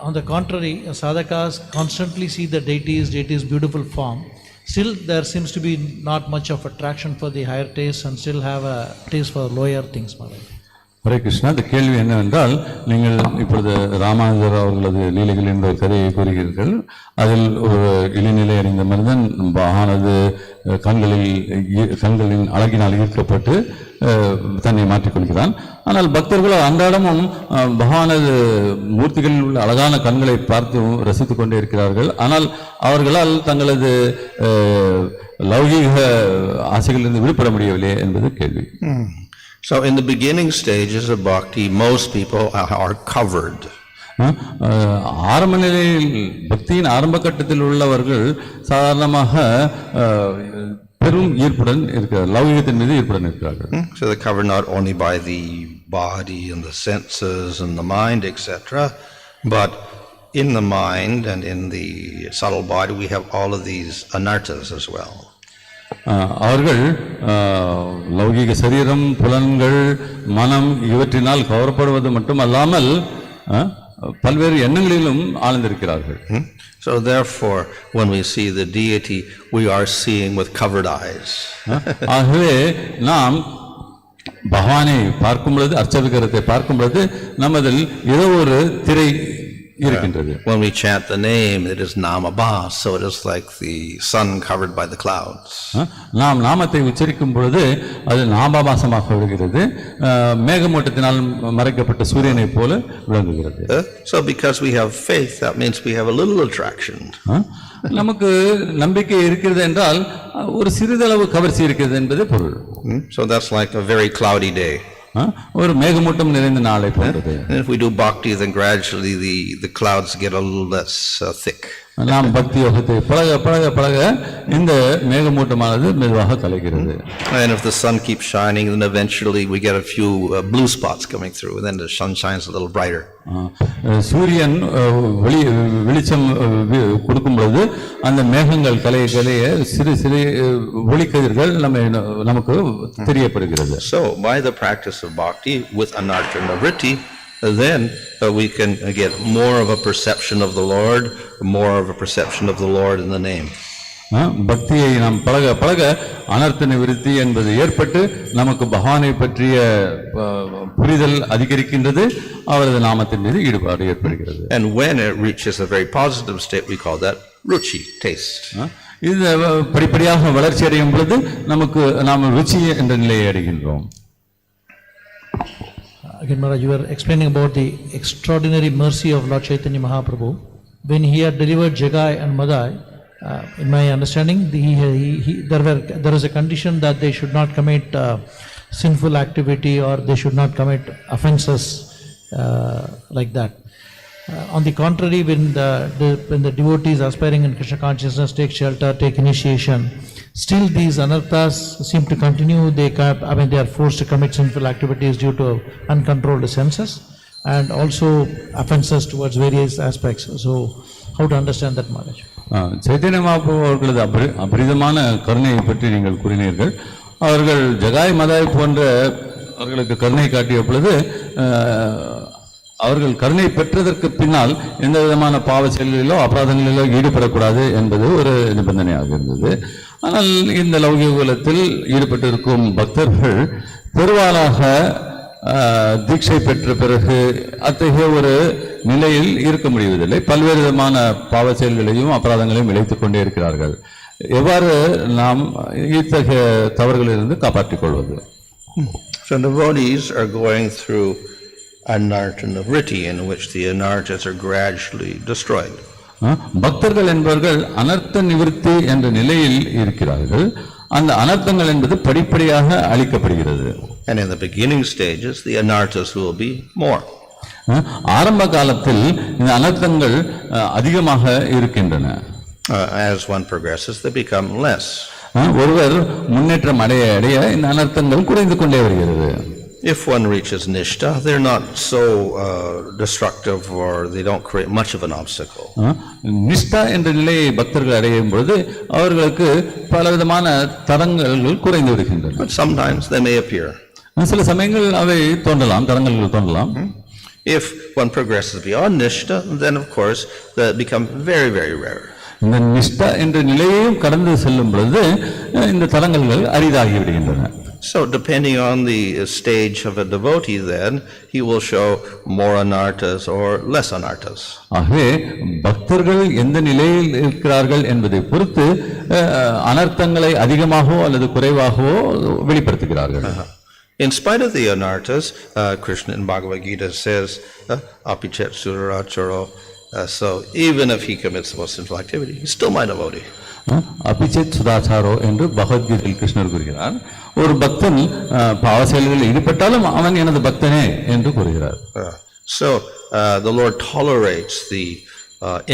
On the contrary, sadhakas constantly see the deity's beautiful form. Still, there seems to be not much of attraction for the higher taste and still have a taste for lower things, Maharaj. Hare Krishna. இந்த கேள்வி என்னவென்றால், நீங்கள் இப்பொழுது ராமானுஜர் அவர்களது லீலைகள் என்ற கதையை கூறுகிறீர்கள். அதில் ஒரு இளைநிலை அறிந்த மனிதன் பகவானது கண்களின் அழகினால் ஈர்க்கப்பட்டு தன்னை மாற்றிக்கொள்கிறான். ஆனால் பக்தர்களோ அன்றாடமும் பகவானது மூர்த்திகளில் உள்ள அழகான கண்களை பார்த்து ரசித்துக் கொண்டே இருக்கிறார்கள். ஆனால் அவர்களால் தங்களது லௌகீக ஆசைகளிலிருந்து விடுபட முடியவில்லை என்பது கேள்வி. So in the beginning stages of bhakti, most people are covered. ஆரம்ப நிலையில் பக்தியின் ஆரம்ப கட்டத்தில் உள்ளவர்கள் சாதாரணமாக பெரும் ஈர்ப்புடன் இருக்கிறார், லௌகிகத்தின் மீது ஈர்ப்புடன் இருக்கிறார்கள். So they're covered not only by the body and the senses and the mind, etc., but in the mind and in the subtle body we have all of these anarthas as well. அவர்கள் லௌகிக சரீரம், புலன்கள், மனம் இவற்றினால் கவரப்படுவது மட்டுமல்லாமல் பல்வேறு எண்ணங்களிலும் ஆழ்ந்திருக்கிறார்கள். So therefore when we see the deity we are seeing with covered eyes. ஆகவே நாம் பகவானை பார்க்கும் பொழுது, அர்ச்சவிக்கிரத்தை பார்க்கும் பொழுது நமதில் ஏதோ ஒரு திரை இருக்கின்றது. When we chant the name, it is namabha, so it is like the sun covered by the clouds. நாம் நாமத்தை உச்சரிக்கும் பொழுது அது நாமபாசமாக விடுகிறது, மேகமூட்டத்தினால் மறைக்கப்பட்ட சூரியனை போல விளங்குகிறது. So because we have faith, that means we have a little attraction. நமக்கு நம்பிக்கை இருக்கிறது என்றால் ஒரு சிறிதளவு கவர்ச்சி இருக்கிறது என்பது பொருள். So that's like a very cloudy day. ஒரு மேகமூட்டம் நிறைந்த நாளை போன்றது. If we do bhakti, then gradually the clouds get a little less thick. நாம் பக்தி யோகத்தை பழக பழக பழக இந்த மேகமூட்டமானது மெதுவாக கலைகிறது. And if the sun keeps shining, then eventually we get a few blue spots coming through, and then the sun shines a little brighter. சூரியன் வெளிச்சம் கொடுக்கும் பொழுது அந்த மேகங்கள் கலைய கலைய சிறு சிறு ஒளிக்கதிர்கள் நமக்கு தெரியப்படுகிறது. So by the practice of bhakti with anartha and nivritti, then we can get more of a perception of the Lord, more of a perception of the Lord in the name. பக்தியை நாம் பழக பழக அனர்த்த நிவிருத்தி என்பது ஏற்பட்டு நமக்கு பகவானை பற்றிய புரிதல் அதிகரிக்கின்றது, அவரது நாமத்தின் மீது ஈடுபாடு ஏற்படுகிறது. And when it reaches a very positive state, we call that ruchi, taste. இது படிப்படியாக வளர்ச்சி அடையும் பொழுது நமக்கு நாம் ருச்சி என்ற நிலையை அடைகின்றோம். Again, Maharaj, you were explaining about the extraordinary mercy of Lord Chaitanya Mahaprabhu. When he had delivered Jagai and Madai, in my understanding, there was a condition that they should not commit sinful activity or they should not commit offenses like that. On the contrary, when the devotees aspiring in Krishna consciousness take shelter, take initiation, still these anarthas seem to continue. They are forced to commit sinful activities due to uncontrolled senses and also offenses towards various aspects. So, how to understand that, Maharaj? Chaitanya Mahaprabhu அவர்களது அபரிதமான கருணையை பற்றி நீங்கள் கூறினீர்கள். அவர்கள் ஜகாய் மதாய் போன்ற அவர்களுக்கு கருணை காட்டிய பொழுது அவர்கள் கருணை பெற்றதற்கு பின்னால் எந்த விதமான பாவ செயல்களிலோ அபராதங்களிலோ ஈடுபடக்கூடாது என்பது ஒரு நிபந்தனையாக இருந்தது. ஆனால் இந்த லௌகிகத்தில் ஈடுபட்டிருக்கும் பக்தர்கள் பெருவாளாக தீட்சை பெற்ற பிறகு அத்தகைய ஒரு நிலையில் இருக்க முடிவதில்லை. பல்வேறு விதமான பாவ செயல்களையும் அபராதங்களையும் இழைத்துக் கொண்டே இருக்கிறார்கள். எவ்வாறு நாம் இத்தகைய தவறுகளிலிருந்து காப்பாற்றிக் கொள்வது? So devotees are going through anṛ-patim, in which the anarthas are gradually destroyed. பக்தர்கள் என்பவர்கள் அனர்த்த நிவர்த்தி என்ற நிலையில் இருக்கிறார்கள். அந்த அனர்த்தங்கள் என்பது படிப்படியாக அழிக்கப்படுகிறது. And in the beginning stages, the anarthas will be more. ஆரம்ப காலத்தில் இந்த அனர்த்தங்கள் அதிகமாக இருக்கின்றன. As one progresses, they become less. ஒருவர் முன்னேற்றம் அடைய அடைய இந்த அனர்த்தங்கள் குறைந்து கொண்டே வருகிறது. If one reaches nishta, they're not so destructive, or they don't create much of an obstacle. நிஷ்டா என்ற நிலையை பக்தர்கள் அடையும் பொழுது அவர்களுக்கு பலவிதமான தடங்கல்கள் குறைந்து விடுகின்றன. But sometimes they may appear. சில சமயங்கள் அவை தோன்றலாம், தடங்கல்கள் தோன்றலாம். If one progresses beyond nishta, then of course that becomes very, very rare. இந்த நிஷ்டா என்ற நிலையையும் கடந்து செல்லும் பொழுது இந்த தடங்கல்கள் அரிதாகி விடுகின்றன. So depending on the stage of a devotee, then he will show more anarthas or less anarthas. ஆகவே பக்தர்கள் எந்த நிலையில் இருக்கிறார்கள் என்பதை பொறுத்து அனர்த்தங்களை அதிகமாகவோ அல்லது குறைவாகவோ வெளிப்படுத்துகிறார்கள். In spite of the anarthas, Krishna in Bhagavad Gita says, yatheṣu-kāro. So even if he commits the most sinful activity, he's still my devotee. yatheṣu-kāro என்று பகவத்கீதையில் கிருஷ்ணர் கூறுகிறார். ஒரு பக்தன் பாவ செயல்களில் ஈடுபட்டாலும் அவன் எனது பக்தனே என்று கூறுகிறார். So the Lord tolerates the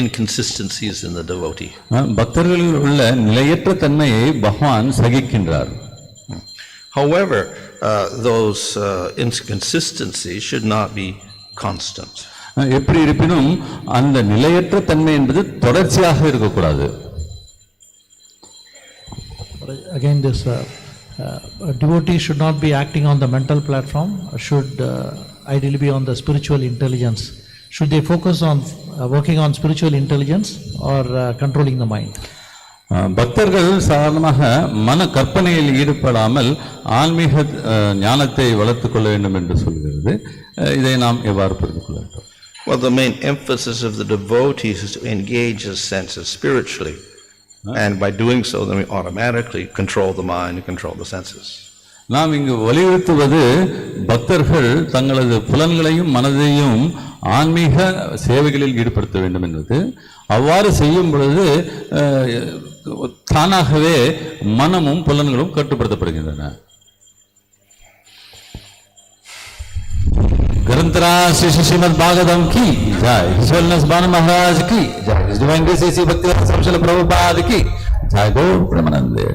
inconsistencies in the devotee. பக்தர்களில் உள்ள நிலையற்ற தன்மையை பகவான் சகிக்கின்றார். However, those inconsistencies should not be constant. எப்படி இருப்பினும் அந்த நிலையற்ற தன்மை என்பது தொடர்ச்சியாக இருக்கக்கூடாது. Again, this devotee should not be acting on the mental platform, should ideally be on the spiritual intelligence. Should they focus on working on spiritual intelligence or controlling the mind? பக்தர்கள் சாதாரணமாக மன கற்பனையில் ஈடுபடாமல் ஆன்மீக ஞானத்தை வளர்த்துக் கொள்ள வேண்டும் என்று சொல்கிறது. இதை நாம் எவ்வாறு புரிந்து கொள்ள வேண்டும்? Well, the main emphasis of the devotees is to engage his senses spiritually. And by doing so, then we automatically control the mind and control the senses. நாம் இங்கு வலியுறுத்துவது பக்தர்கள் தங்களது புலன்களையும் மனதையும் ஆன்மீக சேவைகளில் ஈடுபடுத்த வேண்டும் என்பது. அவ்வாறு செய்யும் பொழுது தானாகவே மனமும் புலன்களும் கட்டுப்படுத்தப்படுகின்றன. ग्रंथरा श्री श्रीमद भागवतम की जय, हिज वेलनेस भानु महाराज की जय, his divine grace AC Bhaktivedanta Swami Srila Prabhupada की जय, गौर प्रेमानंदे।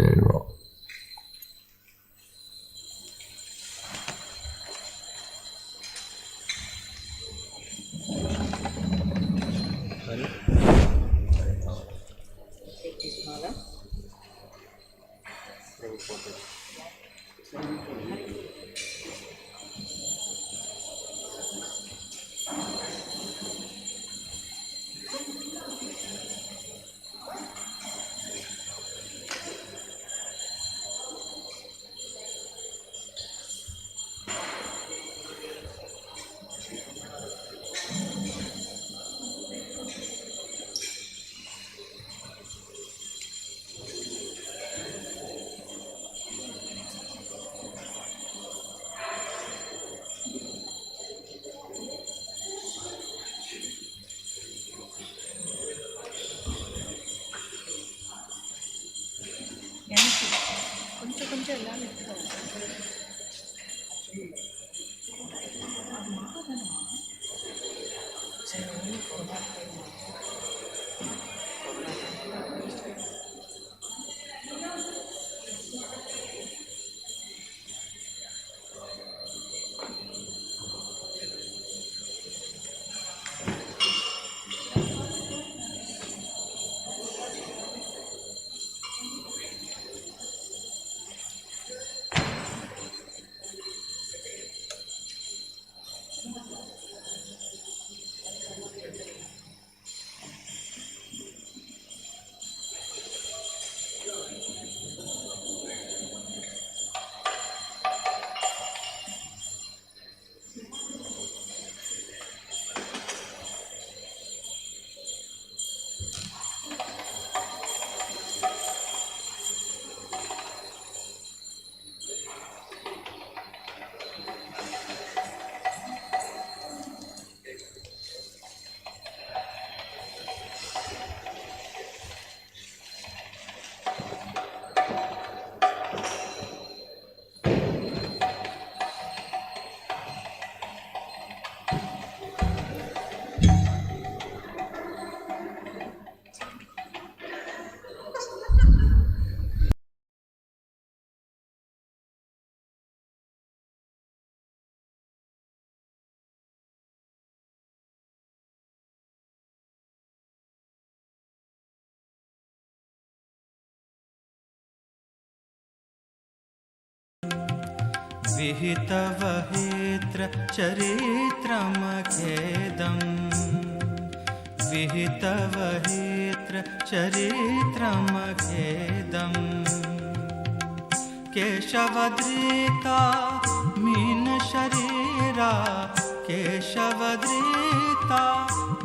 विहितवहित्र चरित्रमखेदम् विहितवहित्र चरित्रमखेदम् केशवद्रिता मीन शरीरा केशवद्रिता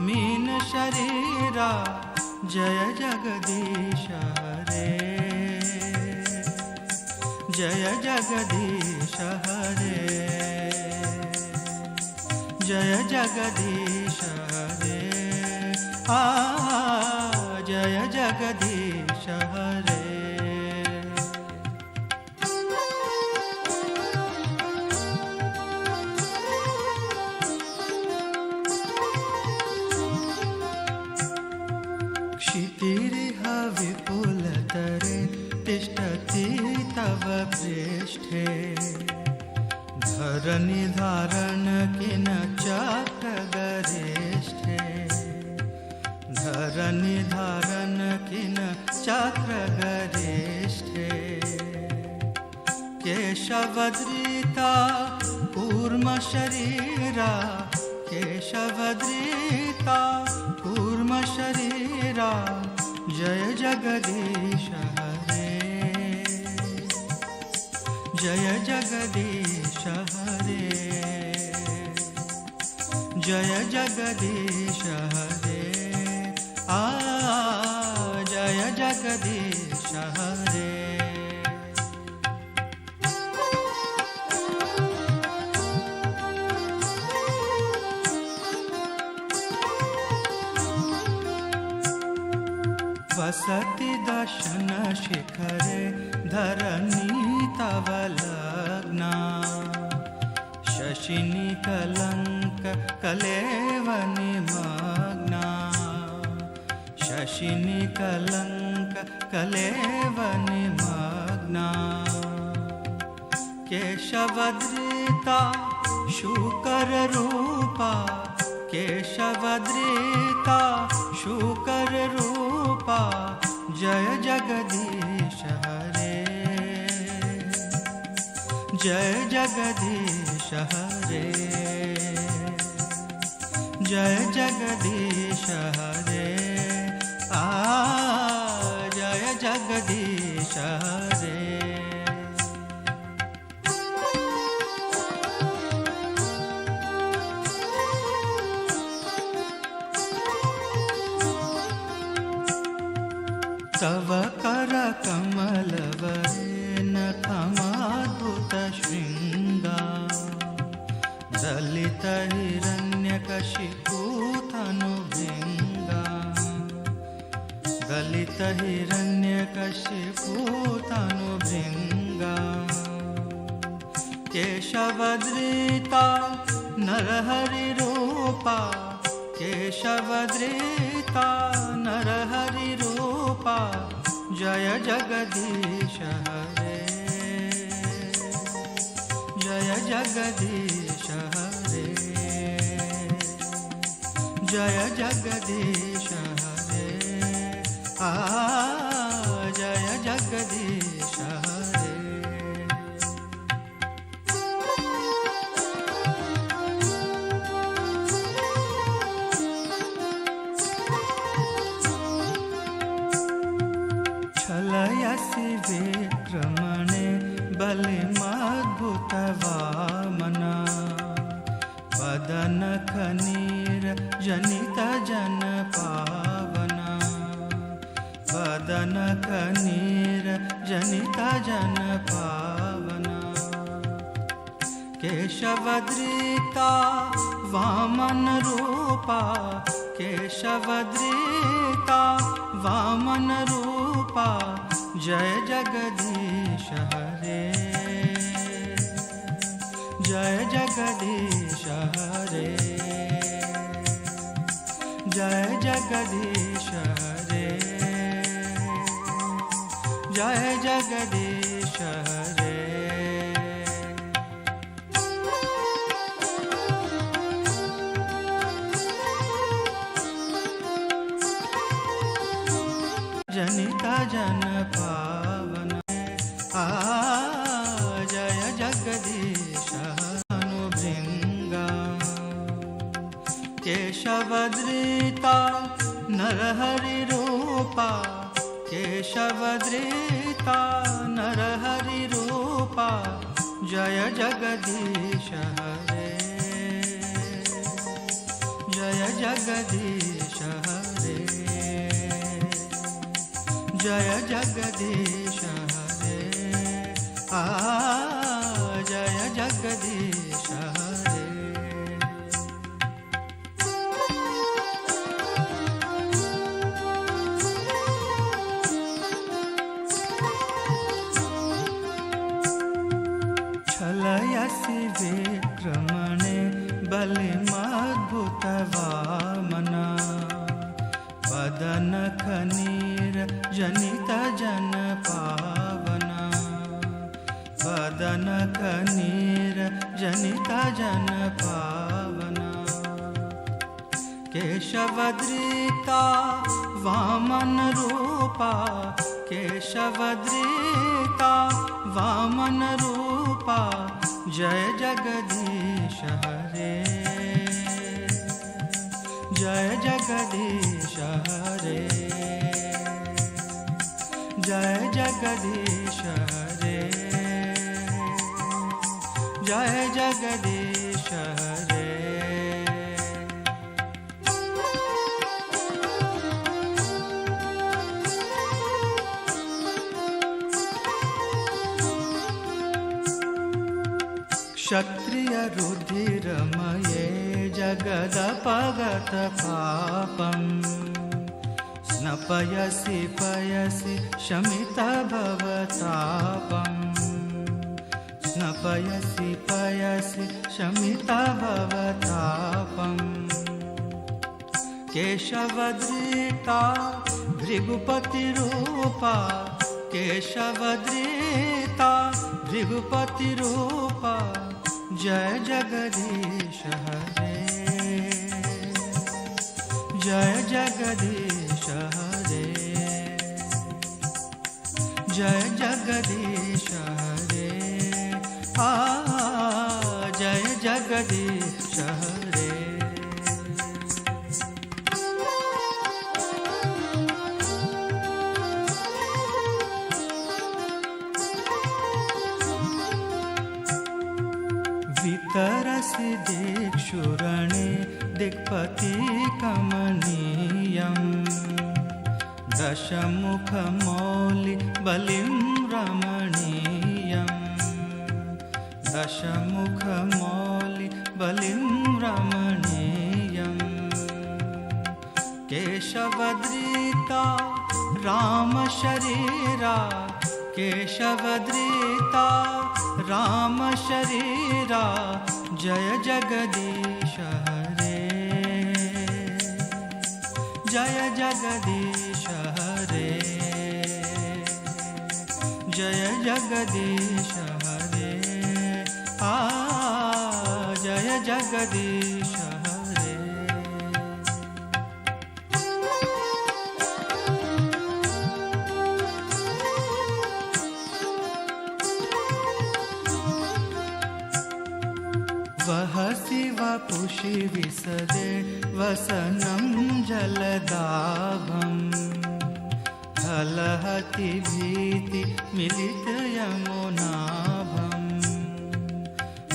मीन शरीरा जय जगदीश हरे जय जगदीश हरे जय जगदीश हरे जय जगदीश हरे क्षितिरिह विपुलतरे तिष्ठति तव पृष्ठे धरनिधारण किन चक्रगरिष्ठे धरनिधारण किन चक्रगरिष्ठे केशवद्रिता कूर्मशरीरा केशवद्रिता कूर्मशरीरा जय जगदीश हरे जय जगदीश हरे जय जगदीश हरे जय जगदीश हरे वसति दर्शन शिखरे धरणी तव लग्ना शशिनी कलंक कलेव निमग्ना शशिनी कलंक कलेव निमग्ना केशवद्रिता शूकर रूपा केशवद्रिता शूकर रूपा जय जगदीश हरे जय जगदीश हरे जय जगदीश हरे जय जगदीश हरे तव कर कमलवरेण खमाद्भुत शृङ्गा दलित हिरण्यकशिपूतनुभृङ्गा दलित हिरण्यकशिपूतनुभृङ्गा केशवद्रिता नरहरिरूपा केशवधृता नरहरिरूपा जय जगदीश हरे जय जगदीश हरे जय जगदीश हरे जय जगदीश हरे छलयसि विक्रमणे बलिमद्भुतवामना वदनखनीर जनित जन पावना वदनखनीर जनित जन पावना केशवधृता वामन रूपा केशवधृता वामन रूपा जय जगदीश हरे जय जगदीश हरे जय जगदीश हरे जय जगदीश हरे जनिता जन पावन जय जगदीश अनुभृंगा केशवधृता नरहरिरूपा केशवधृता नरहरिरूपा जय जगदीश हरे जय जगदीश हरे जय जगदीश हरे जय जगदीश हरे छलयसि विक्रमणे बलिमद्भुतवामना वदनखनीर जनित जन पावना वदनखनीर जनित जन पावना केशवधृता वामन रूपा केशवधृता वामन रूपा जय जगदीश हरे जय जगदीश हरे जय जगदीश हरे जय जगदीश हरे क्षत्रिय रुधिरमये जगदपगत पापं स्नपयसि पयसि शमित भवतापं स्नपयसि पयसि शमित भवतापं केशवधृता भृगुपतिरूपा केशवधृता भृगुपतिरूपा जय जगदीश हरे जय जगदीश हरे जय जगदीश हरे जय जगदीश हरे वितरसि दिक्षुरणे दिक्पति कमनीयं दशमुखमौलि बलिं रमणीयं दशमुखमौलि बलिं रमणीयं केशवधृता रामशरीरा केशवधृता रामशरीरा जय जगदीश हरे जय जगदीश हरे, जय जगदीश हरे, जय जगदीश हरे। वहसि वपुषि विसदे वसनं जलदाभम्, हलहति भीति मिलित यमुनाभम्,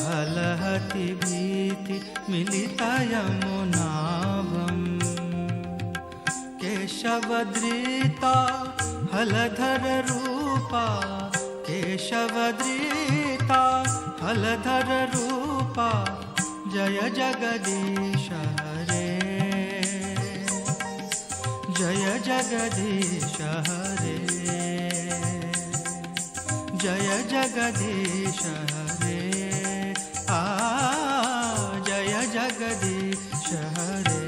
हलहति भीति मिलित यमुनाभम्। केशवधृता हलधर रूपा, केशवधृता हलधर रूपा, जय जगदीश हरे, जय जगदीश हरे, जय जगदीश हरे, जय जगदीश हरे।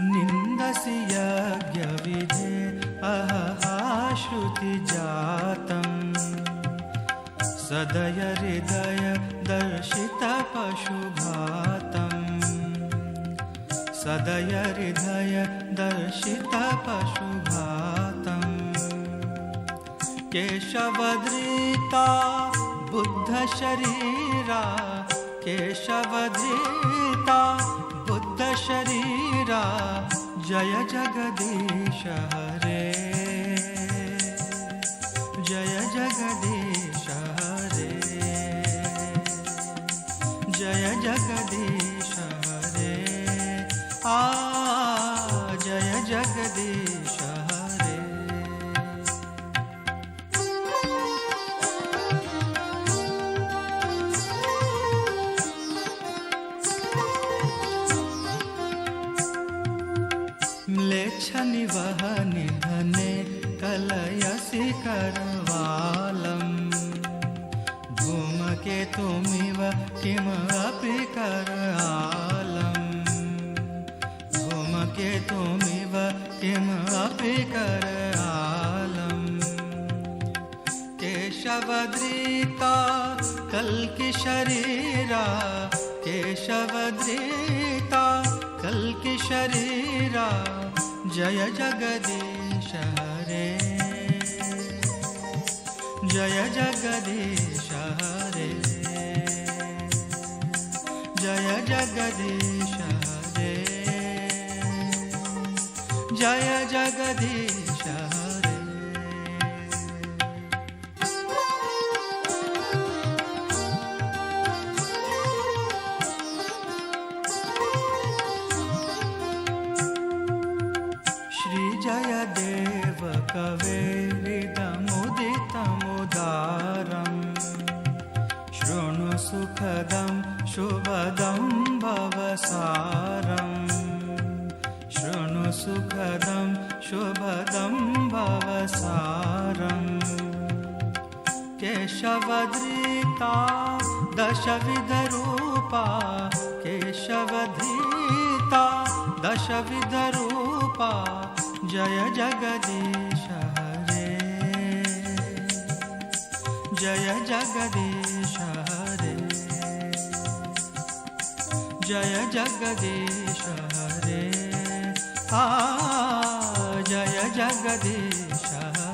निन्दसि यज्ञविधे श्रुति जातम्, सदय हृदय दर्शित पशुघातम्, सदय हृदय दर्शित पशुघातम्। केशवधृता बुद्ध शरीरा, केशवधृता बुद्ध शरीरा, जय जगदीश हरे, जय जगदीश हरे, जय जगदीश हरे, जय जगदीश हरे। म्लेच्छ निवह निधने कलयसि करवालम्, धूमकेतुमिव किमपि करालम्, धूमकेतुमिव किमपि करालम्। केशवधृता कल्कि शरीरा, केशवधृता कल्कि शरीरा, जय जगदीश हरे, जय जगदीश हरे, जय जगदीश हरे, जय जगदीश हरे। जयदेव कवेरिदमुदितमुदारम्, शृणु सुखदं शुभदं भवसारम्, शृणु सुखदं शुभदं भवसारम्। केशवधृता दशविधरूपा, केशवधृता दशविधरूपा, जय जगदीश हरे, जय जगदीश हरे, जय जगदीश हरे, जय जगदीश हरे।